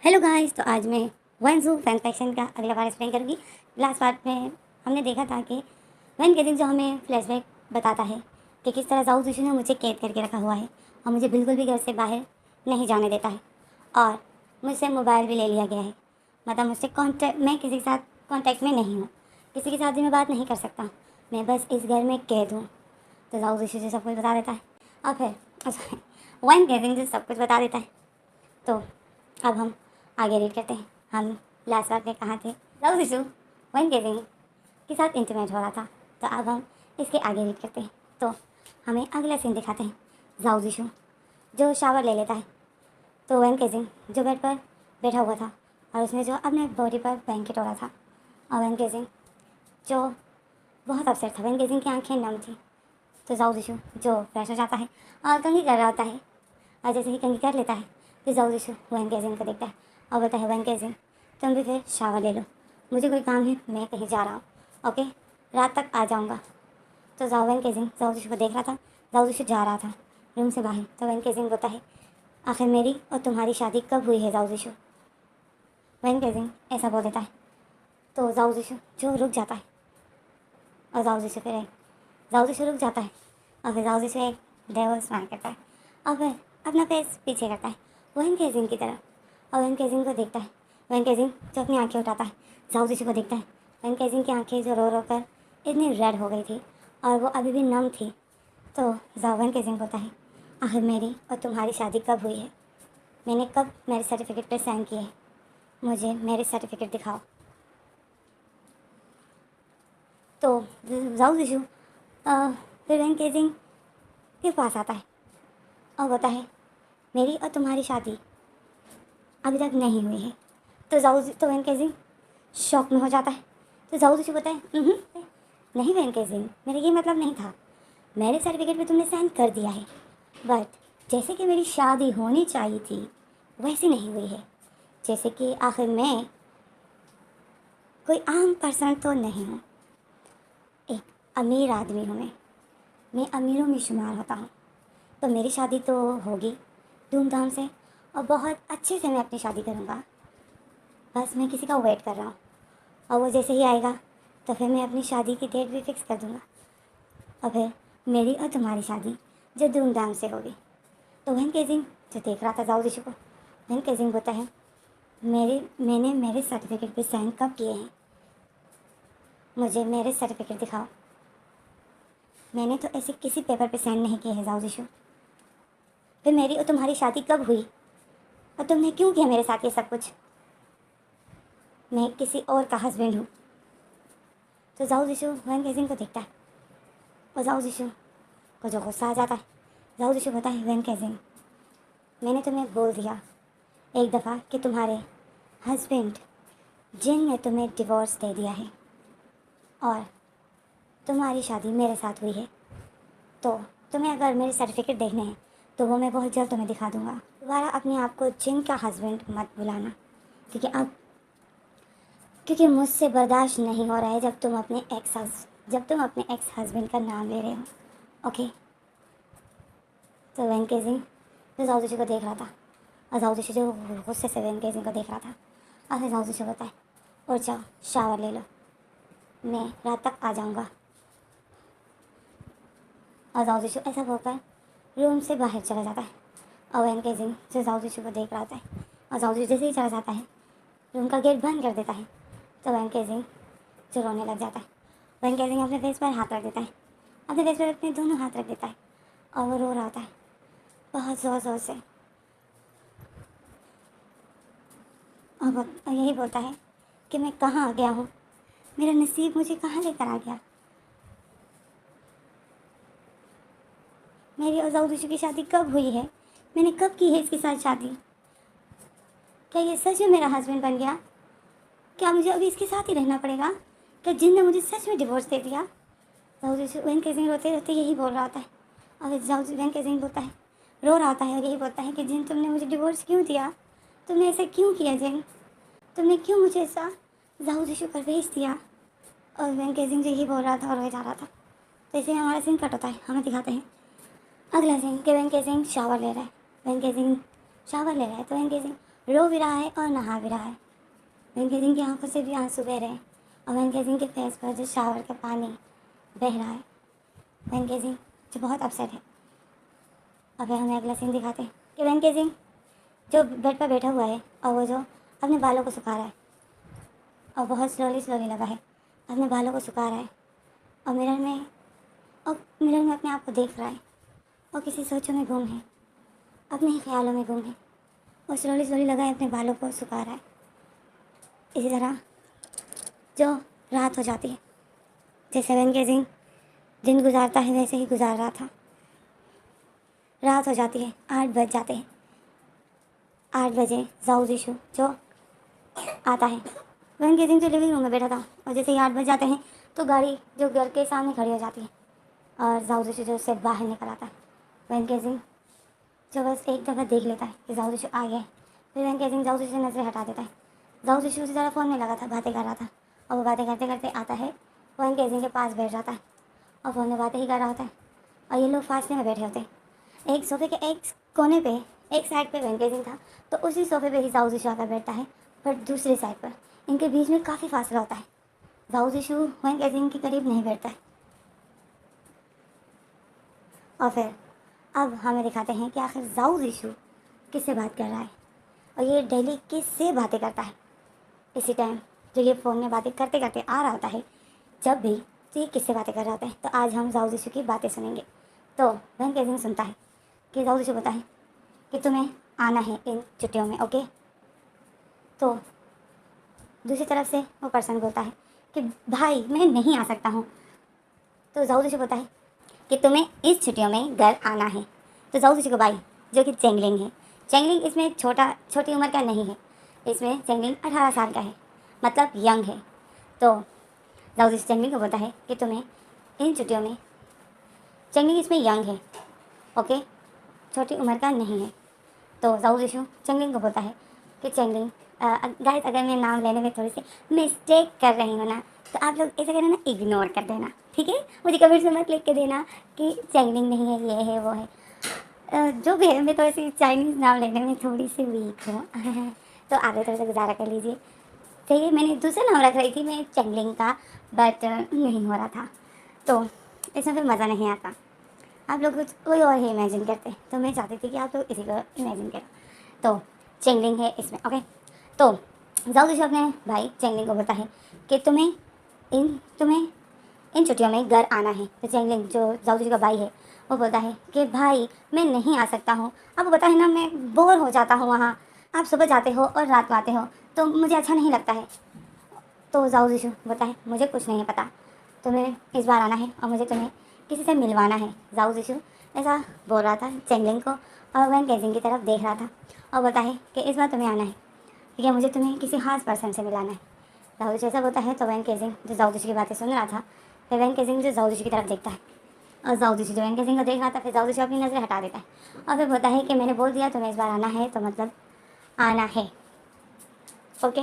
Hello guys, तो आज मैं वंजू फैन फैक्शन का अगला पार्ट एक्सप्लेन करूँगी। लास्ट पार्ट में हमने देखा था कि वन के दिन जो हमें फ्लैशबैक बताता है कि किस तरह जाऊ जिशु ने मुझे कैद करके रखा हुआ है और मुझे बिल्कुल भी घर से बाहर नहीं जाने देता है और मुझसे मोबाइल भी ले लिया गया है। मतलब मुझसे कॉन्टैक्ट, मैं किसी के साथ कॉन्टैक्ट में नहीं हूँ, किसी के साथ भी मैं बात नहीं कर सकता, मैं बस इस घर में कैद हूँ। तो जाऊ जिशु से सब कुछ बता देता है और फिर वन के दिन से सब कुछ बता देता है। तो अब हम आगे रीड करते हैं। हम लास्ट बार में कहाँ थे? जाऊ जिशु वन गेजिंग के साथ इंटीमेट हो रहा था। तो अब हम इसके आगे रीड करते हैं। तो हमें अगला सीन दिखाते हैं। जाऊ जिशु जो शावर ले लेता है, तो वन गेजिंग जो बेड पर बैठा हुआ था और उसने जो अपने बॉडी पर ब्लैंकेट ओढ़ा था, और वन गेजिंग जो बहुत अपसेट था। वन गेजिंग की आंखें नम थी। तो जाऊ जिशु जो फ्रेश हो जाता है और कंघी कर रहा होता है, और जैसे ही कंघी कर लेता है तो जाऊ जिशु वन गेजिंग को देखता है और बोलता है, वन गेजिंग तुम भी फिर शावर ले लो, मुझे कोई काम है, मैं कहीं जा रहा हूँ, ओके, रात तक आ जाऊँगा। तो वन गेजिंग जाऊ जिशु को देख रहा था। जाऊ जिशु जा रहा था रूम से बाहर। तो वन गेजिंग बोलता है, आखिर मेरी और तुम्हारी शादी कब हुई है जाऊ जिशु? वन गेजिंग ऐसा बोल देता है। तो जाऊ जिशु जो रुक जाता है और जाऊ जिशु रुक जाता है और फिर जाऊ जिशु एक डेवल स्माइल करता है और फिर अपना फेस पीछे करता है वन गेजिंग की तरफ और वन गेजिंग को देखता है। वन गेजिंग जो अपनी आंखें उठाता है, जाऊ जिशु को देखता है। वन गेजिंग की आंखें जो रो रो कर इतनी रेड हो गई थी और वो अभी भी नम थी। तो वन गेजिंग बोलता है, आखिर मेरी और तुम्हारी शादी कब हुई है? मैंने कब मैरिज सर्टिफिकेट पर साइन किए है? मुझे मैरिज सर्टिफिकेट दिखाओ। तो जाऊ जिशु फिर वन गेजिंग के पास आता है और बोलता है, मेरी और तुम्हारी शादी अभी तक नहीं हुई है। तो वन गेजिंग शॉक में हो जाता है। तो जाऊ जिशु बोलता है, नहीं वन गेजिंग, मेरा ये मतलब नहीं था, मैरिज सर्टिफिकेट पे तुमने साइन कर दिया है, बट जैसे कि मेरी शादी होनी चाहिए थी वैसी नहीं हुई है। जैसे कि आखिर मैं कोई आम पर्सन तो नहीं हूँ, एक अमीर आदमी हूँ, मैं अमीरों में शुमार होता हूँ। तो मेरी शादी तो होगी धूमधाम से और बहुत अच्छे से मैं अपनी शादी करूँगा। बस मैं किसी का वेट कर रहा हूँ और वो जैसे ही आएगा तो फिर मैं अपनी शादी की डेट भी फिक्स कर दूँगा और फिर मेरी और तुम्हारी शादी जो धूमधाम से होगी। तो वन गेजिंग जो देख रहा था जाऊ जिशु को, वन गेजिंग बोलता है, मैंने मैरिज सर्टिफिकेट पे साइन कब किए हैं? मुझे मैरिज सर्टिफिकेट दिखाओ। मैंने तो ऐसे किसी पेपर पे साइन नहीं किए हैं जाऊ जिशु। फिर मेरी और तुम्हारी शादी कब हुई और तुमने क्यों किया मेरे साथ ये सब कुछ? मैं किसी और का हस्बैंड हूँ। तो जाऊ जिशु वन गेजिंग को देखता है और जाऊ जिशु को जो गुस्सा आ जाता है। जाऊ जिशु बोलता है, वन गेजिंग मैंने तुम्हें बोल दिया एक दफ़ा कि तुम्हारे हस्बैंड जिन ने तुम्हें डिवोर्स दे दिया है और तुम्हारी शादी मेरे साथ हुई है। तो तुम्हें अगर मेरे सर्टिफिकेट देखने हैं तो वो मैं बहुत जल्द तुम्हें दिखा दूँगा। दोबारा अपने आप को जिन का हस्बैंड मत बुलाना, क्योंकि मुझसे बर्दाश्त नहीं हो रहा है जब तुम अपने एक्स हस्बैंड का नाम ले रहे हो, ओके। तो वन गेजिंग जो जाऊ जिशु को देख रहा था और जाऊ जिशु जो गुस्से से वन गेजिंग को देख रहा था और फिर जाऊ जिशु बोलता है, और जाओ शावर ले लो, मैं रात तक आ जाऊँगा। और जाऊ जिशु ऐसा बोलकर रूम से बाहर चला जाता है और वन गेजिंग जो जाऊ जिशु को देख रहा होता है और जाऊ जिशु जैसे ही चला जाता है रूम का गेट बंद कर देता है। तो वन गेजिंग जो रोने लग जाता है। वन गेजिंग अपने फेस पर हाथ रख देता है, अपने फेस पर अपने दोनों हाथ रख देता है और वो रो रहा होता है बहुत ज़ोर ज़ोर से और यही बोलता है कि मैं कहाँ आ गया हूँ, मेरा नसीब मुझे कहाँ लेकर आ गया। मेरी और जाऊ जिशु की शादी कब हुई है? मैंने कब की है इसके साथ शादी? क्या ये सच में मेरा हस्बैंड बन गया? क्या मुझे अभी इसके साथ ही रहना पड़ेगा? क्या जिन ने मुझे सच में डिवोर्स दे दिया? जाऊ जिशु वन गेजिंग रोते रोते यही बोल रहा होता है और वन गेजिंग बोलता है, रो रहा होता है और यही बोलता है कि जिन तुमने मुझे डिवोर्स क्यों दिया? तुमने ऐसा क्यों किया जिन? तुमने क्यों मुझे ऐसा जाऊ जिशु पर भेज दिया? और वन गेजिंग जो यही बोल रहा था और रोए जा रहा था। तो इसे हमारा सीन कट होता है। हमें दिखाते हैं अगला सीन कि वन गेजिंग शावर ले रहा है। वन गेजिंग शावर ले रहा है तो वन गेजिंग रो भी रहा है और नहा भी रहा है। वैन गेजिंग की आंखों से भी आंसू बह रहे हैं और वैन गेजिंग के फेस पर जो शावर का पानी बह रहा है। वैन गेजिंग जो बहुत अपसेट है। और फिर हमें अगला सीन दिखाते हैं कि वैन गेजिंग जो बेड पर बैठा हुआ है और वो जो अपने बालों को सुखा रहा है और बहुत स्लोली स्लोली लगा है, अपने बालों को सुखा रहा है और मिरर में अपने आप को देख रहा है और किसी सोचों में गुम है, अपने ही ख्यालों में गुम है और स्लोली स्लोली लगा है, अपने बालों को सुखा रहा है। इसी तरह जो रात हो जाती है, जैसे वैन गेजिंग दिन गुजारता है वैसे ही गुजार रहा था। रात हो जाती है, 8 बज जाते हैं। 8 बजे जाओ जिशु जो आता है। वैन गेजिंग जो लिविंग रूम में बैठा था और जैसे ही 8 बज जाते हैं तो गाड़ी जो घर के सामने खड़ी हो जाती है और जाओ जिशु जो उससे बाहर निकल आता है। वैन गेजिंग जो बस एक दफ़ा देख लेता है कि जाओ जिशु आ गया है, फिर वैन गेजिंग जाओ जिशु से नज़रें हटा देता है। जाओ जिशु उसी तरह फ़ोन में लगा था, बातें कर रहा था और वो बातें करते करते आता है, वैन गेजिंग के पास बैठ जाता है और फ़ोन में बातें ही कर रहा होता है और ये लोग फासले में बैठे होते हैं। एक सोफे के एक कोने पे एक साइड पे वैन गेजिंग था तो उसी सोफे पे ही जाओ जिशु आकर बैठता है, पर दूसरी साइड पर इनके बीच में काफ़ी फासला होता है। जाओ जिशु वैन गेजिंग के करीब नहीं बैठता है। और फिर अब हमें दिखाते हैं कि आखिर जाओ जिशु किससे बात कर रहा है और ये डेली किससे बातें करता है। इसी टाइम जो ये फ़ोन में बातें करते करते आ रहा होता है, जब भी तो ये किससे बातें कर रहा होता है। तो आज हम जाओ जिशु की बातें सुनेंगे। तो वैन गेजिंग सुनता है कि जाओ जिशु बताए कि तुम्हें आना है इन छुट्टियों में, ओके। तो दूसरी तरफ से वो पर्सन बोलता है कि भाई मैं नहीं आ सकता हूँ। तो जाओ जिशु बताए कि तुम्हें इस छुट्टियों में घर आना है। तो जाओ जिशु को भाई जो कि चेंगलिंग है, चेंगलिंग इसमें छोटी उम्र का नहीं है, इसमें चेंगलिंग 18 साल का है, मतलब यंग है। तो जाओ जिशु चेंगलिंग को बोलता है कि तुम्हें इन छुट्टियों में, चेंगलिंग इसमें यंग है, ओके, छोटी उम्र का नहीं है। तो जाओ जिशु चेंगलिंग को बोलता है कि चेंगलिंग गाइस अगर मैं नाम लेने में थोड़ी सी मिस्टेक कर रही हूँ ना तो आप लोग ऐसा करना ना, इग्नोर कर देना, ठीक है। मुझे कमेंट्स में मत लिख के देना कि चेंगलिंग नहीं है, ये है वो है। जो भी है मैं थोड़ी सी चाइनीज़ नाम लेने में थोड़ी सी वीक हूँ तो आप थोड़ा सा गुजारा कर लीजिए। चाहिए मैंने दूसरा नाम रख रही थी मैं चेंगलिंग का, बट नहीं हो रहा था तो इसमें फिर मज़ा नहीं आता। आप लोग कुछ कोई और ही इमेजिन करते, तो मैं चाहती थी कि आप लोग इसी को इमेजिन करें। तो चेंगलिंग है इसमें, ओके। तो जाओ जिशु अपने भाई चेंगलिंग को बोलता है कि तुम्हें इन छुट्टियों में घर आना है। तो चेंगलिंग जो जाओ जिशु का भाई है वो बोलता है कि भाई मैं नहीं आ सकता हूँ, आपको पता है ना मैं बोर हो जाता हूँ वहाँ, आप सुबह जाते हो और रात को आते हो तो मुझे अच्छा नहीं लगता है। तो जाओ जिशु बोलता है मुझे कुछ नहीं पता, तुम्हें इस बार आना है और मुझे तुम्हें किसी से मिलवाना है। जाओ जिशु ऐसा बोल रहा था चेंगलिंग को और वैन गेजिंग की तरफ देख रहा था और बोलता है कि इस बार तुम्हें आना है, ठीक है, मुझे तुम्हें किसी खास पर्सन से मिलाना है। जाओ जिशु ऐसा बोलता है तो वैन गेजिंग जो जाओ जिशु की बातें सुन रहा था, फिर वैन गेजिंग जो जाओ जिशु की तरफ देखता है और जाओ जिशु जो वैन गेजिंग को देख रहा था, फिर जाओ जिशु अपनी नज़रें हटा देता है और फिर बोलता है कि मैंने बोल दिया तुम्हें इस बार आना है तो मतलब आना है, ओके।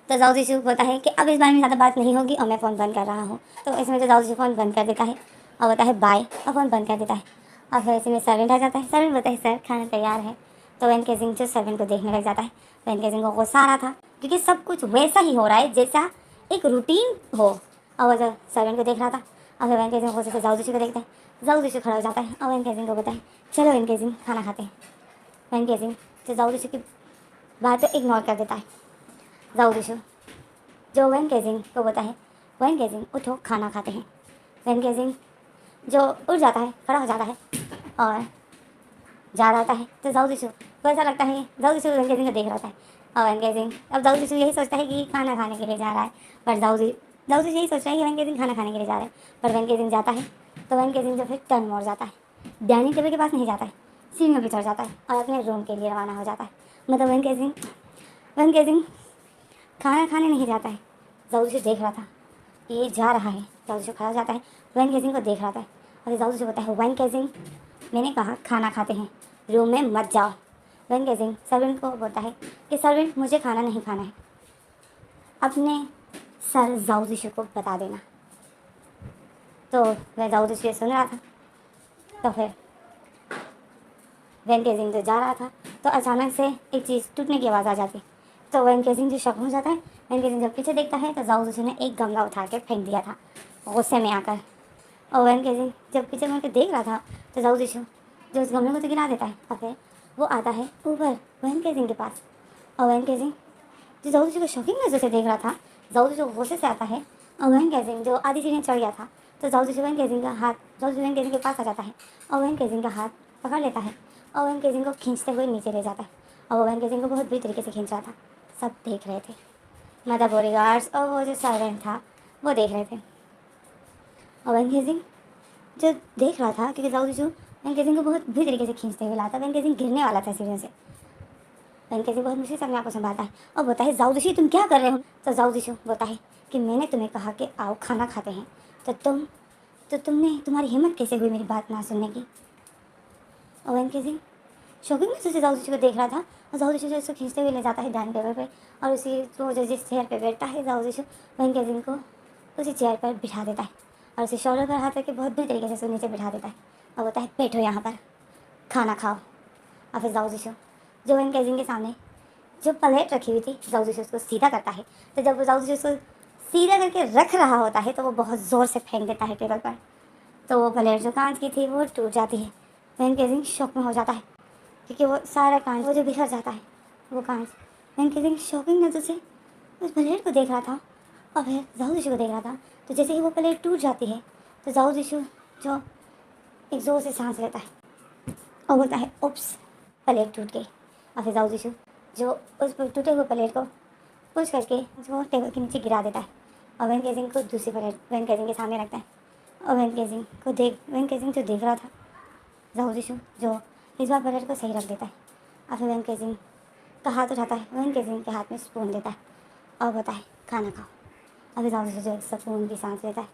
तो जाओ जिशु बोलता है कि अब इस बारे में ज़्यादा बात नहीं होगी और मैं फ़ोन बंद कर रहा हूँ। तो इसमें जो जाओ जिशु फ़ोन बंद कर देता है और बोलता है बाय और फ़ोन बंद कर देता है। और फिर इसमें सर्वेंट आ जाता है, सर्वेंट बोलता है सर खाना तैयार है। तो वैन गेजिंग जो सर्वेंट को देखने लग जाता है। वैन गेजिंग को गुस्सा आ रहा था क्योंकि सब कुछ वैसा ही हो रहा है जैसा एक रूटीन हो, और वो जो सर्वेंट को देख रहा था। और फिर वैन गेजिंग गुस्से से जाओ जिशु को देखता है। जाओ जिशु खड़ा हो जाता है और वैन गेजिंग को बोलता है चलो वैन गेजिंग खाना खाते हैं। वैन गेजिंग जो जाओ जिशु की बात इग्नोर कर देता है। जाओ जिशु जो वैन गेजिंग को बोलता है वैन गेजिंग उठो खाना खाते हैं। वैन गेजिंग जो उठ जाता है, खड़ा हो जाता है और जा रहा है। तो जाओ जिशु को ऐसा लगता है, जाओ जिशु वैन गेजिंग को देख रहा होता है और वैन गेजिंग अब जाओ जिशु यही सोचता है कि खाना खाने के लिए जा रहा है, पर जाओ जिशु यही सोच रहा है कि वैन गेजिंग खाना खाने के लिए जा रहा है, पर वैन गेजिंग जाता है तो वैन गेजिंग जो फिर टर्न मोड़ जाता है, डाइनिंग टेबल के पास नहीं जाता है, सीढ़ियों पर चढ़ जाता है और अपने रूम के लिए रवाना हो जाता है। मतलब वैन गेजिंग खाना खाने नहीं जाता है, जाओ जिशु देख रहा था कि ये जा रहा है। जाओ जिशु खड़ा हो जाता है, वैन गेजिंग को देख रहा था और जाओ जिशु बोलता है वैन गेजिंग मैंने कहा खाना खाते हैं, रूम में मत जाओ। वैन गेजिंग सर्वेंट को बोलता है कि सर्वेंट मुझे खाना नहीं खाना है, अपने सर जाओ जिशु को बता देना। तो वह जाओ जिशु ये सुन रहा था। तो फिर वैन केजिंग जो जा रहा था तो अचानक से एक चीज़ टूटने की आवाज़ आ जाती। तो वैन केजिंग जो शक हो जाता है, वैन केजिंग जब पीछे देखता है तो जाओ जिशु ने एक गमला उठा के फेंक दिया था गुस्से में आकर। और वैन केजिंग जब पीछे मुड़ के देख रहा था तो जाओ जिशु जो उस गमले को तो गिरा देता है और फिर वो आता है ऊपर वैन केजिंग के पास। और वैन केजिंग जो जाओ जिशु को शॉकिंग नजर से देख रहा था, जाओ जिशु गुस्से से आता है और वैन केजिंग जो आधी सीढ़ी चढ़ गया था तो जाओ जिशु वैन केजिंग का हाथ जाओ जिशु वैन केजिंग के पास आ जाता है और वैन केजिंग का हाथ पकड़ लेता है और वैन केजिंग को खींचते हुए नीचे ले जाता है। और वो वैन केजिंग को बहुत बुरी तरीके से खींच रहा था। सब देख रहे थे, मतलब बॉडीगार्ड्स और वो जो सर्वेंट था वो देख रहे थे। और वैन केजिंग जो देख रहा था क्योंकि जाओ जिशु वैन केजिंग को बहुत बुरी तरीके से खींचते हुए लाता, वैन केजिंग गिरने वाला था सीढ़ियों से। वैन केजिंग बहुत मुश्किल से अपने आप को संभालता है और बोलता है जाओ जिशु तुम क्या कर रहे हो। तो जाओ जिशु बोलता है कि मैंने तुम्हें कहा कि आओ खाना खाते हैं तो तुमने तुम्हारी हिम्मत कैसे हुई मेरी बात ना सुनने की। और वैन केजिंग शॉकिंग में से जाओ जिशु को देख रहा था और जाओ जिशु जो उसको खींचते हुए ले जाता है डाइनिंग टेबल पे और उसी वो जो जिस चेयर पे बैठता है जाओ जिशु वैन केजिंग को उसी चेयर पर बिठा देता है और उसे शोल्डर पर हाथ रख के बहुत बुरी तरीके से उसको नीचे बिठा देता है और बोलता है बैठो यहाँ पर खाना खाओ। और फिर जाओ जिशु जो वैन केजिंग के सामने जो प्लेट रखी हुई थी जाओ जिशु उसको सीधा करता है। तो जब वो जाओ जिशु उसको सीधा करके रख रहा होता है तो वो बहुत ज़ोर से फेंक देता है टेबल पर। तो वो प्लेट जो कांच की थी वो टूट जाती है। वैन केजिंग शॉक में हो जाता है क्योंकि वो सारा कांच वो जो बिखर जाता है वो कांच। वैन केजिंग शॉकिंग नज़र से उस प्लेट को देख रहा था और फिर जाओ जिशु को देख रहा था। तो जैसे ही वो प्लेट टूट जाती है तो जाओ जिशु जो एक ज़ोर से सांस लेता है और बोलता है उप्स प्लेट टूट गई। और फिर जाओ जिशु जो उस टूटे हुए प्लेट को पुश करके जो टेबल के नीचे गिरा देता है और वैन केजिंग को दूसरी प्लेट वैन केजिंग के सामने रखता है। और वैन केजिंग जो देख रहा था जाओ जिशु जो इस बार प्लेट को सही रख देता है और फिर वैन केजिंग का हाथ उठाता है, वैन केजिंग के हाथ में स्पून देता है और बोलता है खाना खाओ। अभी जाओ जिशु जो एक सुकून की सांस लेता है,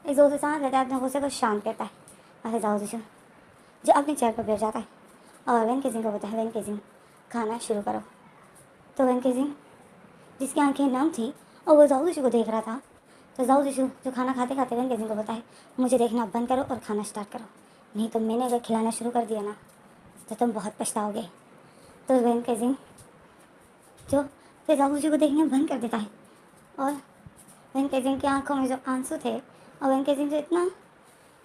एक जोर से सांस लेता है, अपने गुस्से को शांत करता है और फिर जाओ जिशु जो अपनी चेयर पर बैठ जाता है और वैन केजिंग को बोलता है वैन केजिंग खाना शुरू करो। तो वैन केजिंग जिसकी आंखें नम थी और वो जाओ जिशु को देख रहा था तो जाओ जिशु जो खाना खाते खाते वैन केजिंग को बोलता है मुझे देखना बंद करो और खाना स्टार्ट करो, नहीं तो मैंने अगर खिलाना शुरू कर दिया ना तो तुम बहुत पछताओगे। तो वैन केजिंग जो फिर जाओ जिशु को देखना बंद कर देता है और वैन केजिंग की आंखों में जो आंसू थे और वैन केजिंग जो इतना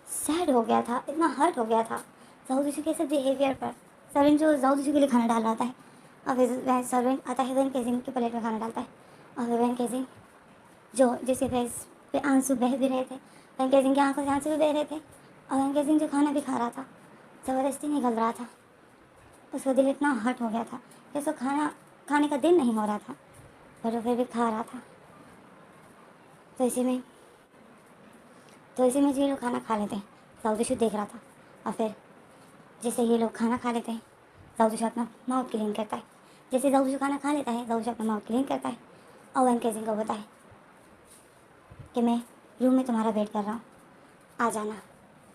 सैड हो गया था, इतना हर्ट हो गया था जाओ जिशु के ऐसे बिहेवियर पर। सर्वेंट जो जाओ जिशु के लिए खाना डाल रहा है और फिर सर्वेंट आता है वैन केजिंग की प्लेट में खाना डालता है और फिर वैन केजिंग जो जिसके फेस पे आंसू बह भी रहे थे, वैन केजिंग की आंखों से आंसू भी बह रहे थे और वैन केजिंग जो खाना भी खा रहा था ज़बरदस्ती निकल रहा था, उसका दिल इतना हर्ट हो गया था कि उसको खाना खाने का दिल नहीं हो रहा था पर वो फिर भी खा रहा था। तो इसी में ये लोग खाना खा लेते हैं, जाओ जिशु देख रहा था और फिर जैसे ये लोग खाना खा लेते हैं जाओ जिशु अपना माउथ क्लीन करता है। जैसे जाओ जिशु खाना खा लेता है जाओ जिशु अपना माउथ क्लीन करता है और वैन केजिंग को बोलता है कि मैं रूम में तुम्हारा वेट कर रहा हूँ, आ जाना।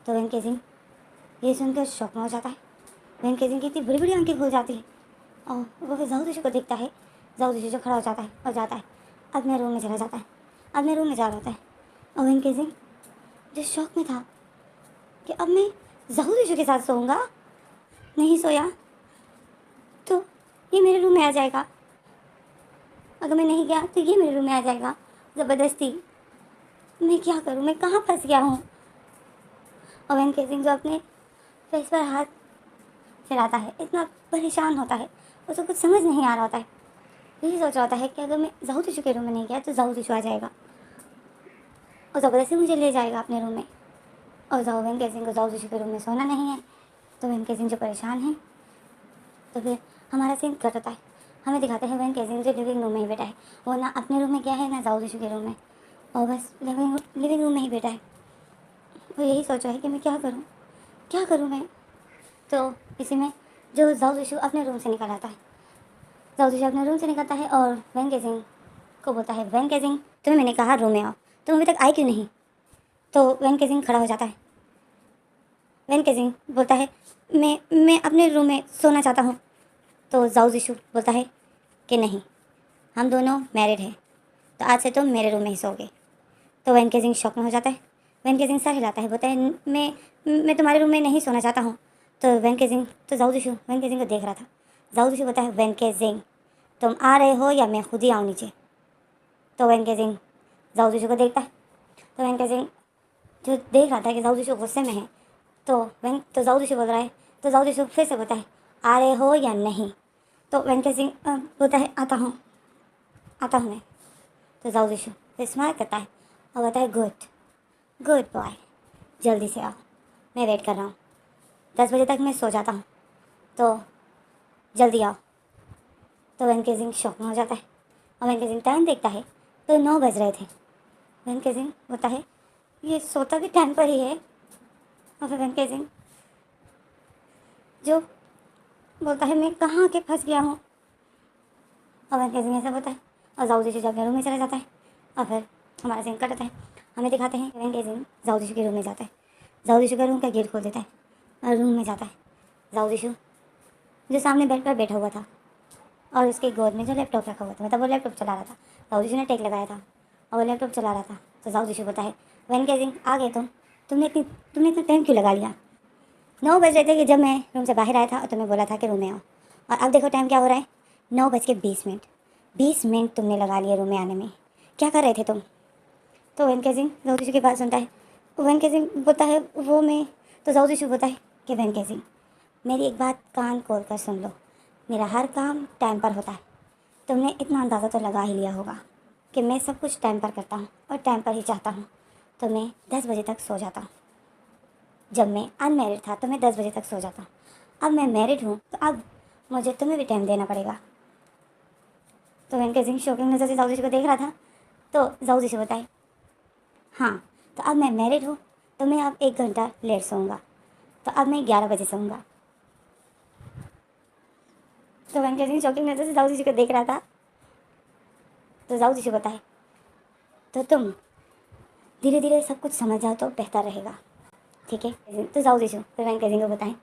तो वैन केजिंग ये सुनकर शॉक में हो जाता है, वैन केजिंग की इतनी बड़ी बड़ी आंखें खुल जाती है और वो फिर जाओ जिशु को देखता है, जाओ जिशु जो खड़ा हो जाता है और जाता है अपने रूम में चला जाता है, अपने रूम में जा रहा होता है। और वैन केजिंग जो शौक में था कि अब मैं जाओ जिशु के साथ सोऊंगा, नहीं सोया तो ये मेरे रूम में आ जाएगा, अगर मैं नहीं गया तो ये मेरे रूम में आ जाएगा ज़बरदस्ती, मैं क्या करूँ, मैं कहाँ फंस गया हूँ। और वैन केजिंग जो अपने फेस पर हाथ फिराता है, इतना परेशान होता है, उसको कुछ समझ नहीं आ रहा होता है। यही सोच रहा होता है कि अगर मैं जाओ जिशु के रूम में नहीं गया तो जाओ जिशु आ जाएगा और ज़बरदस्ती मुझे ले जाएगा अपने रूम में। और जाओ वैन केजिंग को जाओ जिशु के रूम में सोना नहीं है तो वैन केजिंग जो परेशान है तो फिर हमारा सीन कट होता है, हमें दिखाते हैं वैन केजिंग जो लिविंग रूम में ही बैठा है, वो ना अपने रूम में गया है ना जाओ जिशु के रूम में, और बस लिविंग रूम में ही बैठा है। वो यही सोच रहा है कि मैं क्या करूँ मैं। तो इसी में जो जाओ जिशु अपने रूम से निकल आता है, जाओ जिशु अपने रूम से निकलता है और वैन केजिंग को बोलता है वैन केजिंग तुम्हें मैंने कहा रूम में आओ, तुम अभी तक आई क्यों नहीं। तो वैन केजिंग खड़ा हो जाता है, वैन केजिंग बोलता है मैं अपने रूम में सोना चाहता हूँ। तो जाओ जिशु बोलता है कि नहीं, हम दोनों मैरिड हैं तो आज से तुम मेरे रूम में ही सोओगे। तो वैन केजिंग शॉक में हो जाता है, वैन केजिंग सर हिलाता है, बोलता है मैं तुम्हारे रूम में नहीं सोना चाहता हूँ। तो वैन केजिंग तो जाऊ दिशु वैन केजिंग को देख रहा था। जाऊ दिशु बोलता है वैन केजिंग तुम आ रहे हो या मैं खुद ही आऊँ नीचे। तो वैन केजिंग जाऊ दिशु को देखता है। तो वैन केजिंग जो देख रहा था कि जाऊ दिशु गुस्से में है, तो जाऊ दिशु बोल रहा है। तो जाऊ दिशु फिर से बोलता है आ रहे हो या नहीं। तो वैन केजिंग बोलता है आता हूँ मैं। तो जाऊ दिशु फिर स्माइल करता है और बोलता है गुड बॉय, जल्दी से आओ, मैं वेट कर रहा हूँ। 10 बजे तक मैं सो जाता हूँ, तो जल्दी आओ। तो वैन केजिंग शॉक में हो जाता है और वैन केजिंग टाइम देखता है तो 9 बज रहे थे। वैन केजिंग बोलता है ये सोता भी टाइम पर ही है। और फिर वैन केजिंग जो बोलता है मैं कहाँ के फंस गया हूँ। और वैन केजिंग ऐसा बोलता है और जाऊ दिशु जब रूम में चला जाता है। और फिर हमारा सीन कट होता है। हमें दिखाते हैं वैन केजिंग जाऊ दिशु के रूम में जाता है। जाऊ दिशु का रूम का गेट खोल देता है और रूम में जाता है। जाऊ दिशु जो सामने बेड पर बैठा हुआ था और उसके गोद में जो लैपटॉप रखा हुआ था, मतलब वो लैपटॉप चला रहा था। जाऊ दिशु ने टेक लगाया था और वो लैपटॉप चला रहा था। तो जाऊ दिशु बोलता है वैन केजिंग आ गए तुमने इतना टाइम क्यों लगा लिया। 9 बज रहे थे कि जब मैं रूम से बाहर आया था और तुम्हें बोला था कि रूम में आओ, और अब देखो टाइम क्या हो रहा है, 9:20। 20 मिनट तुमने लगा लिए रूम में आने में, क्या कर रहे थे तुम। तो वैन केजिंग जाऊ दिशु की बात सुनता है। वैन केजिंग बोलता है वो मैं। तो जाऊ दिशु बोलता है कि वैन केजिंग मेरी एक बात कान खोल कर सुन लो, मेरा हर काम टाइम पर होता है। तुमने इतना अंदाज़ा तो लगा ही लिया होगा कि मैं सब कुछ टाइम पर करता हूँ और टाइम पर ही चाहता हूँ। तो मैं 10 बजे तक सो जाता हूँ। जब मैं अनमैरिड था तो मैं 10 बजे तक सो जाता हूँ। अब मैं मैरिड हूँ तो अब मुझे तुम्हें भी टाइम देना पड़ेगा। तो वैन केजिंग शॉकिंग नज़र से जाऊ दिशु को देख रहा था। तो जाऊ दिशु बताए हाँ, तो अब मैं मैरिड हूँ तो मैं अब 1 घंटा लेट सोऊंगा, तो अब मैं 11 बजे सोऊंगा। तो वैन केजिंग शॉकिंग नज़र से जाऊ दिशु को देख रहा था। तो जाऊ दिशु बताए तो तुम धीरे धीरे सब कुछ समझ जाओ तो बेहतर रहेगा, ठीक है। तो जाऊ दिशु फिर वैन केजिंग को बताएं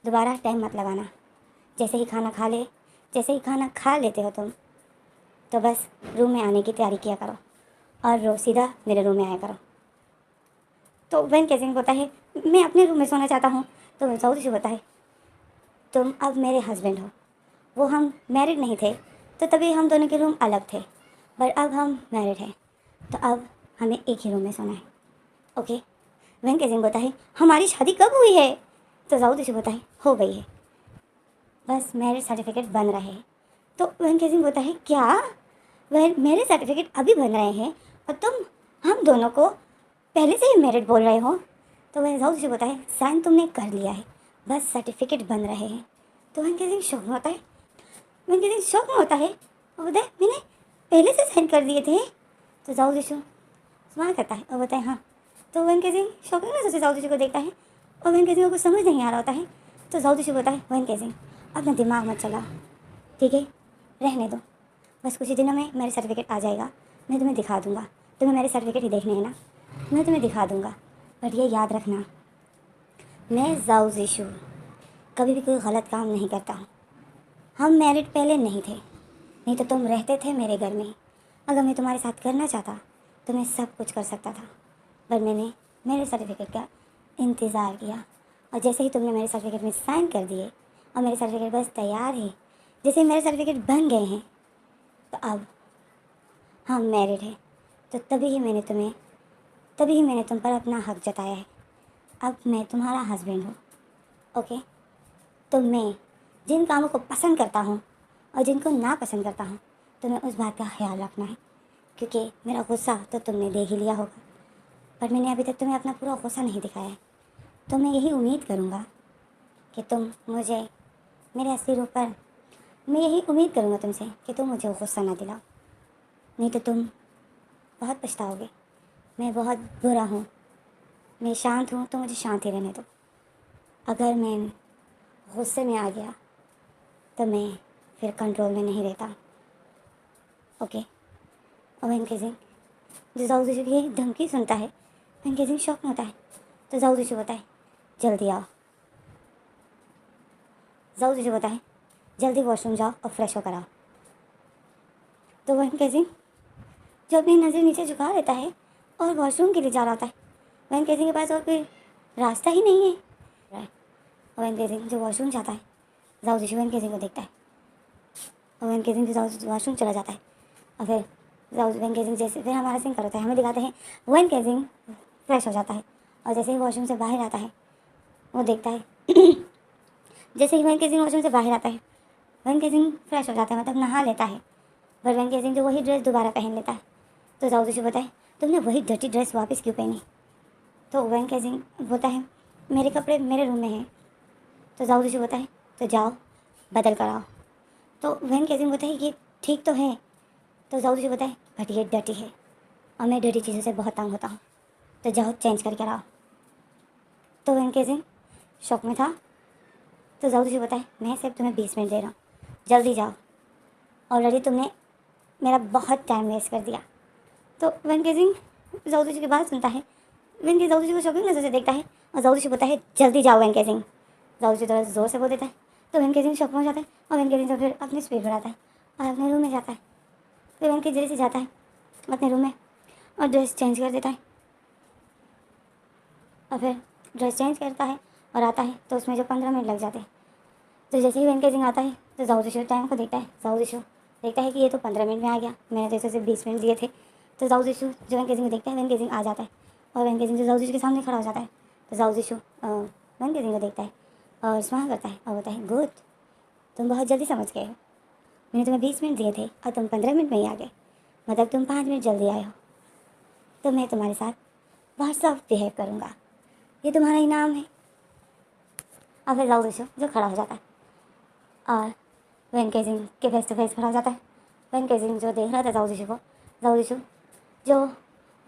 दोबारा टाइम मत लगाना, जैसे ही खाना खा लेते हो तुम तो बस रूम में आने की तैयारी किया करो और रोज सीधा मेरे रूम में आया करो। तो वैन केजिंग बोलता है मैं अपने रूम में सोना चाहता हूँ। तो जाऊ दिशु बताए तुम अब मेरे हस्बैंड हो, वो हम मैरिड नहीं थे तो तभी हम दोनों के रूम अलग थे, पर अब हम मैरिड हैं तो अब हमें एक ही रूम में सोना है, ओके। वैन केजिंग बोलता है हमारी शादी कब हुई है। तो जाऊ दिशु बोलता है हो गई है, बस मैरिज सर्टिफिकेट बन रहे हैं। तो वैन केजिंग बोलता है क्या, वह मैरिज सर्टिफिकेट अभी बन रहे हैं और तुम हम दोनों को पहले से ही मैरिड बोल रहे हो। तो वह जाऊ दिशु बोलता है साइन तुमने कर लिया है, बस सर्टिफिकेट बन रहे हैं। तो वैन केजिंग शॉक में होता है। वैन केजिंग शॉक में होता है और बोलता है मैंने पहले से साइन कर दिए थे। तो जाऊ दिशु स्माइल करता है और बोलता है हाँ। तो वैन केजिंग शॉकिंग नज़र से जाऊ दिशु को देखता है और वैन केजिंग को कुछ समझ नहीं आ रहा होता है। तो जाऊ दिशु बोलता है वैन केजिंग अपना दिमाग मत चलाओ, ठीक है, रहने दो, बस कुछ ही दिनों में मेरे सर्टिफिकेट आ जाएगा, मैं तुम्हें दिखा दूँगा। तुम्हें मेरे सर्टिफिकेट ही देखने हैं ना, मैं तुम्हें दिखा दूँगा। बट ये याद रखना मैं जाऊ दिशु कभी भी कोई गलत काम नहीं करता हूँ। हम मैरिड पहले नहीं थे, नहीं तो तुम रहते थे मेरे घर में। अगर मैं तुम्हारे साथ करना चाहता तो मैं सब कुछ कर सकता था, पर मैंने मेरे सर्टिफिकेट का इंतज़ार किया और जैसे ही तुमने मेरे सर्टिफिकेट में साइन कर दिए और मेरे सर्टिफिकेट बस तैयार है, जैसे ही मेरे सर्टिफिकेट बन गए हैं तो अब हम मैरिड हैं, तो तभी ही मैंने तुम पर अपना हक जताया है। अब मैं तुम्हारा हस्बैंड हूँ, ओके। तो मैं जिन कामों को पसंद करता हूँ और जिनको ना पसंद करता हूँ तुम्हें उस बात का ख्याल रखना है, क्योंकि मेरा गुस्सा तो तुमने देख ही लिया होगा, पर मैंने अभी तक तुम्हें अपना पूरा गुस्सा नहीं दिखाया है। तो मैं यही उम्मीद करूँगा कि तुम मुझे मेरे असली रूप पर, मैं यही उम्मीद करूँगा तुमसे कि तुम मुझे गुस्सा ना दिलाओ, नहीं तो तुम बहुत पछताओगे। मैं बहुत बुरा हूँ, मैं शांत हूँ तो मुझे शांत ही रहने दो। अगर मैं गुस्से में आ गया तो मैं फिर कंट्रोल में नहीं रहता, ओके। और वैन केजिंग जो जाऊ दिशु की धमकी सुनता है, वैन केजिंग शॉक में होता है। तो जाऊ दिशु बताए जल्दी आओ। जाऊ दिशु बताए जल्दी वॉशरूम जाओ और फ्रेश होकर आओ। तो वैन केजिंग जो अपनी नज़र नीचे झुका लेता है और वॉशरूम के लिए जा रहा होता है। वैन केजिंग के पास और कोई रास्ता ही नहीं है। और वैन केजिंग जो वॉशरूम जाता है, जाओ जिशु वैन केजिंग को देखता है और वैन केजिंग जो वॉशरूम चला जाता है। और फिर जाओ वैन केजिंग जैसे फिर हमारा सीन करता है, हमें दिखाते हैं वैन केजिंग फ्रेश हो जाता है और जैसे ही वॉशरूम से बाहर आता है वो देखता है जैसे ही वैन केजिंग वॉशरूम से बाहर आता है वैन केजिंग फ्रेश हो जाता है, मतलब नहा लेता है। पर वैन केजिंग जो वही ड्रेस दोबारा पहन लेता है। तो जाओ जिशु बताए तुमने वही डर्टी ड्रेस वापस क्यों पहनी? तो वैन केजिंग बोलता है मेरे कपड़े मेरे रूम में हैं। तो जाओ जिशु बोलता है तो जाओ बदल कर आओ। तो वैन केजिंग बोलता है ये ठीक तो है। तो जाओ जिशु बोलता है बट ये डर्टी है और मैं डर्टी चीज़ों से बहुत तंग होता हूँ, तो जाओ चेंज करके लाओ। तो वैन केजिंग शॉक में था। तो जाओ जिशु बोलता है मैं सिर्फ तुम्हें 20 मिनट दे रहा हूँ, जल्दी जाओ, ऑलरेडी तुमने मेरा बहुत टाइम वेस्ट कर दिया। तो वैन केजिंग जाओ जिशु की बात सुनता है। वैन के जाओ जिशु को शॉकिंग नज़र से देखता है और जाओ जिशु बोलता है जल्दी जाओ वैन केजिंग। जाओ जिशु थोड़ा ज़ोर से बोल देता है तो वैन केजिंग शॉक में हो जाता है और वैन केजिंग तो फिर अपनी स्पीड बढ़ाता है और अपने रूम में जाता है। फिर वैन के जल्दी से जाता है अपने रूम में और ड्रेस चेंज कर देता है और फिर ड्रेस चेंज करता है और आता है तो उसमें जो 15 मिनट लग जाते हैं। तो जैसे ही वैन केजिंग आता है तो जाओ जिशु टाइम को देखता है। जाओ जिशु देखता है कि ये तो 15 मिनट में आ गया, मैंने तो इसे सिर्फ 20 मिनट दिए थे। तो जाओ जिशु जो वैन केजिंग को देखता है, वैन केजिंग आ जाता है और वैन केजिंग जो जाओ जिशु के सामने खड़ा हो जाता है। तो जाओ जिशु वैन केजिंग को देखता है और स्माइल करता है और बोलता है गुड, तुम बहुत जल्दी समझ गए हो। मैंने तुम्हें 20 मिनट दिए थे और तुम 15 मिनट में ही आ गए, मतलब तुम 5 मिनट जल्दी आए हो। तो मैं तुम्हारे साथ बहुत सॉफ्ट बिहेव करूँगा, ये तुम्हारा इनाम है। और फिर जाओ जिशु जो खड़ा हो जाता है और वैन केजिंग के फेस टू फेस खड़ा हो जाता है। वैन केजिंग जो देख रहा था जाओ जिशु को, जाओ जिशु जो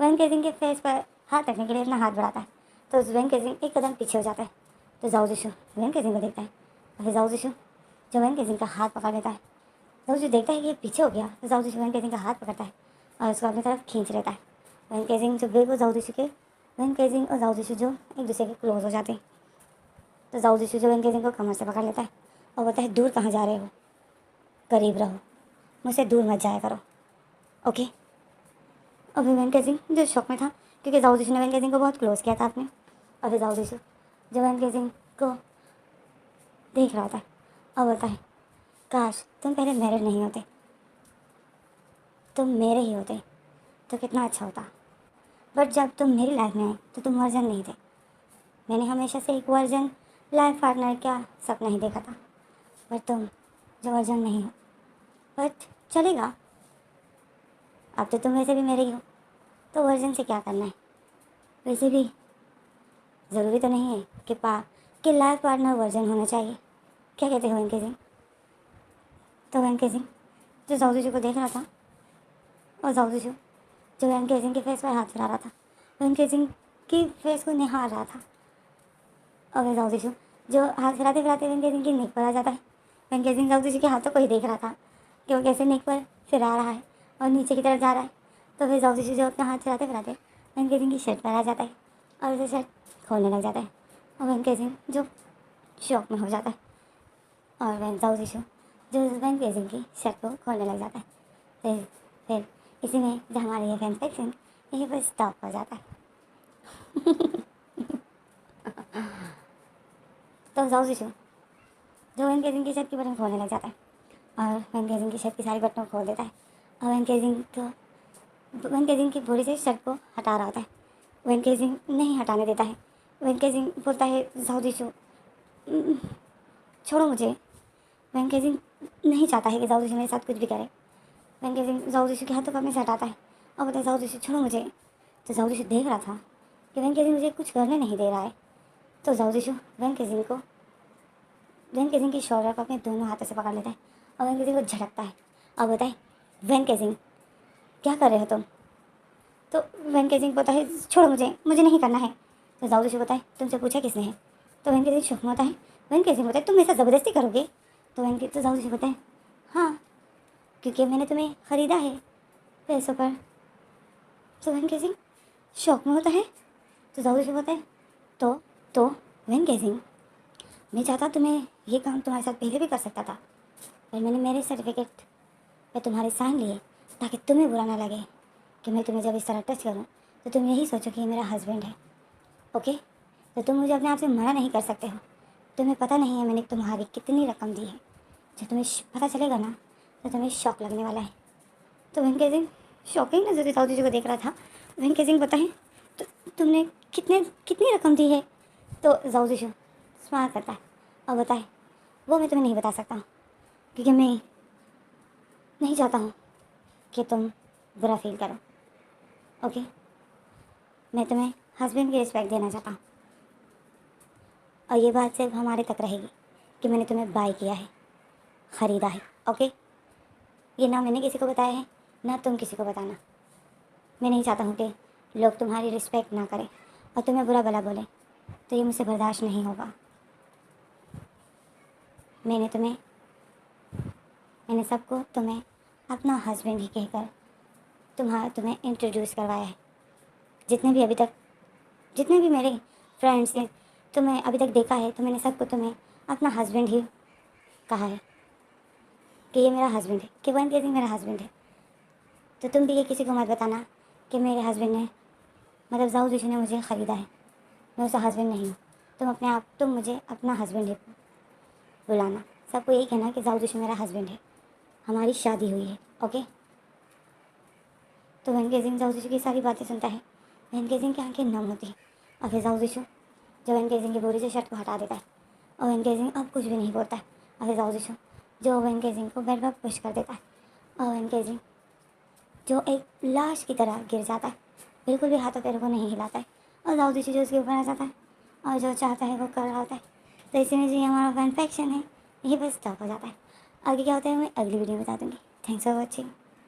वैन केजिंग के फेस पर हाथ रखने के लिए अपना हाथ बढ़ाता है तो वैन केजिंग एक कदम पीछे हो जाता है। तो जाओ जिशु वैन केजिंग को देखता है और फिर जाओ जिशु जो वैन केजिंग का हाथ पकड़ लेता है। जाओ जिशु देखता है कि ये पीछे हो गया तो जाओ जिशु वैन केजिंग का हाथ पकड़ता है और उसको अपनी तरफ खींच लेता है। वैन केजिंग जो बिल्कुल जाओ जिशु के वैन केजिंग और जाओ जिशु जो एक दूसरे के क्लोज हो जाते हैं। तो जाओ जिशु जो वैन केजिंग को कमर से पकड़ लेता है और बोलता है दूर कहाँ जा रहे हो, करीब रहो, मुझसे दूर मत जाया करो, ओके। और फिर वैन केजिंग जो शौक में था क्योंकि जाओ जिशु ने वैन केजिंग को बहुत क्लोज किया था आपने। और फिर जाओ जिशु जो वैन केजिंग को देख रहा था और बोलता है काश तुम पहले मैरिड नहीं होते, तुम मेरे ही होते तो कितना अच्छा होता। बट जब तुम मेरी लाइफ में आए तो तुम वर्जन नहीं थे। मैंने हमेशा से एक वर्जन लाइफ पार्टनर का सपना ही देखा था, बट तुम जो वर्जन नहीं हो। बट चलेगा, अब तो तुम वैसे भी मेरे ही हो, तो वर्जन से क्या करना है। वैसे भी ज़रूरी तो नहीं है कि लाइफ पार्टनर वर्जन होना चाहिए। क्या कहते हो वैन केजिंग? तो वैन केजिंग जो जाओ जिशु को देख रहा था और जाओ जिशु जो वैन केजिंग के फेस पर हाथ फिरा रहा था, वैन केजिंग की फेस को निहार रहा था। और वह जाओ जिशु जो हाथ फिराते फिराते वैन केजिंग की नेक पर आ जाता है। वैन केजिंग जाओ जिशु के हाथों को ही देख रहा था कि वो कैसे नेक पर फिरा रहा है और नीचे की तरफ जा रहा है। तो फिर जाओ जिशु जो अपना हाथ फिराते फिराते वैन केजिंग की शर्ट पर आ जाता है और उसे शर्ट खोलने लग जाता है और वैन केजिंग जो शॉक में हो जाता है और वैन जाओ जिशु जो वैन केजिंग की शर्ट को खोलने लग जाता है। फिर इसी में जो हमारी ये फैन फिक्शन यहीं पर स्टॉप हो जाता है। तो जाओ जिशु जो वैन केजिंग की शर्ट की बटन खोलने लग जाता है और वैन केजिंग की शर्ट की सारी बटनों खोल देता है और वैन केजिंग की थोड़ी सी शर्ट को हटा रहा होता है। वैन केजिंग नहीं हटाने देता है। वैन केजिंग बोलता है जाओ जिशु छोड़ो मुझे। वैन केजिंग नहीं चाहता है कि जाओ जिशु मेरे साथ कुछ भी करे। वैन केजिंग जाओ जिशु के हाथों को अपने से हटाता है और बोलता है जाओ जिशु छोड़ो मुझे। तो जाओ जिशु देख रहा था कि वैन केजिंग मुझे कुछ करने नहीं दे रहा है। तो जाओ जिशु वैन केजिंग की शोल्डर को अपने दोनों हाथों से पकड़ लेता है और वैन केजिंग को झटकता है और बोलता है वैन केजिंग क्या कर रहे हो तुम? तो वैन केजिंग बोलता है छोड़ो मुझे नहीं करना है। तो जाओ जिशु बोलता है तुमसे पूछा किसने है? तो वैन केजिंग शौक में होता है। वैन केजिंग बोलता है तुम मेरे साथ ज़बरदस्ती करोगे? तो जाओ जिशु बोलता है हाँ, क्योंकि मैंने तुम्हें ख़रीदा है पैसों पर। तो वैन केजिंग शौक में होता है। तो जाओ जिशु बोलता है तो वैन केजिंग मैं चाहता तुम्हें ये काम तुम्हारे साथ पहले भी कर सकता था, पर मैंने मेरे सर्टिफिकेट पे तुम्हारे साइन लिए ताकि तुम्हें बुरा ना लगे कि मैं तुम्हें जब इस तरह टच करूँ तो तुम यही सोचो कि ये मेरा हस्बैंड है, ओके। तो तुम मुझे अपने आप से मना नहीं कर सकते हो, तुम्हें पता नहीं है मैंने तुम्हारी कितनी रकम दी है। जब तुम्हें पता चलेगा ना तो तुम्हें शौक लगने वाला है। तो वेंकट सिंह शॉकिंग नजर से दाऊद जी को देख रहा था। वेंकट सिंह बताएं तो तुमने कितनी रकम दी है? तो दाऊद जी स्माइल करता है और बताए वो मैं तुम्हें नहीं बता सकता हूँ, क्योंकि मैं नहीं चाहता हूँ कि तुम बुरा फील करो। ओके, मैं तुम्हें हस्बैंड की रिस्पेक्ट देना चाहता हूँ, और ये बात सिर्फ हमारे तक रहेगी कि मैंने तुम्हें बाय किया है, ख़रीदा है। ओके, ये ना मैंने किसी को बताया है ना तुम किसी को बताना। मैं नहीं चाहता हूँ कि लोग तुम्हारी रिस्पेक्ट ना करें और तुम्हें बुरा भला बोलें, तो ये मुझसे बर्दाश्त नहीं होगा। मैंने सबको तुम्हें अपना हस्बैंड ही कहकर तुम्हें इंट्रोड्यूस करवाया है। जितने भी मेरे फ्रेंड्स ने तुम्हें अभी तक देखा है तो मैंने सबको तुम्हें अपना हस्बैंड ही कहा है कि ये मेरा हस्बैंड है, कि वेंकट सिंह मेरा हस्बैंड है। तो तुम भी ये किसी को मत बताना कि मेरे हस्बैंड ने, मतलब जाऊ जोशी ने मुझे ख़रीदा है। मैं उसका हस्बैंड नहीं हूँ। तुम मुझे अपना हस्बैंड ही बुलाना। सबको यही कहना कि जाऊ जोशी मेरा हस्बैंड है, हमारी शादी हुई है। ओके। तो वेंकट सिंह जाऊ जोशी की सारी बातें सुनता है। वेंकट सिंह की आंखें नम होती हैं और फिर जाऊ जोशी जो वेंकट सिंह की बोरी से शर्ट को हटा देता है और वेंकट सिंह अब कुछ भी नहीं बोलता है। और फिर जाऊ जोशी जो वेंकट सिंह को बेड पर पुश कर देता है और वेंकट सिंह जो एक लाश की तरह गिर जाता है, बिल्कुल भी हाथों पैरों को नहीं हिलाता है। और जाऊ जोशी जो उसके ऊपर आ जाता है और जो चाहता है वो कर रहा होता है। तो इसी में जो हमारा फैन फैक्शन है ये बस स्टॉप हो जाता है। आगे क्या होता है मैं अगली वीडियो में बता दूँगी। Thanks for watching.